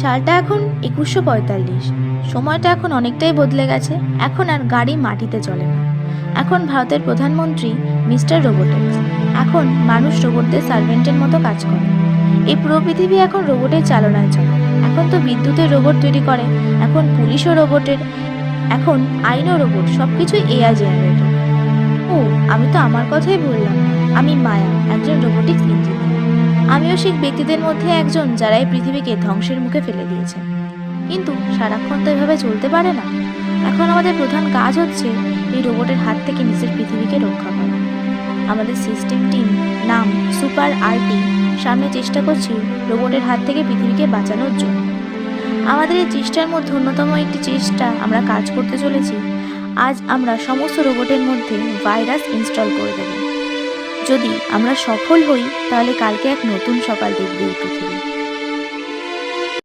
সালটা এখন 2145। সময়টা এখন অনেকটাই বদলে গেছে। এখন আর গাড়ি মাটিতে চলে না। এখন ভারতের প্রধানমন্ত্রী মিস্টার রোবোটিক্স। এখন মানুষ রোবটদের সার্ভেন্টের মতো কাজ করে। এই পুরো পৃথিবী এখন রোবটের চালনায় চলে। এখন তো বিদ্যুতের রোবট তৈরি করে, এখন পুলিশও রোবটের, এখন আইনও রোবট, সবকিছুই এআই জেনারেটেড। ও, আমি তো আমার কথাই বললাম না। আমি মায়া, একজন রোবোটিক্স ইঞ্জিনিয়ার। আমিও সেই ব্যক্তিদের মধ্যে একজন যারা এই পৃথিবীকে ধ্বংসের মুখে ফেলে দিয়েছে। কিন্তু সারাক্ষণ তো এভাবে চলতে পারে না। এখন আমাদের প্রধান কাজ হচ্ছে এই রোবটের হাত থেকে নিজের পৃথিবীকে রক্ষা করা। আমাদের সিস্টেম টিম, নাম সুপার আরটি, সামনে চেষ্টা করছি রোবটের হাত থেকে পৃথিবীকে বাঁচানোর জন্য। আমাদের এই চেষ্টার মধ্যে অন্যতম একটি চেষ্টা আমরা কাজ করতে চলেছি। আজ আমরা সমস্ত রোবটের মধ্যে ভাইরাস ইনস্টল করে দেব। যদি আমরা সফল হই তাহলে কালকে এক নতুন সকাল দেখবে এই পৃথিবী।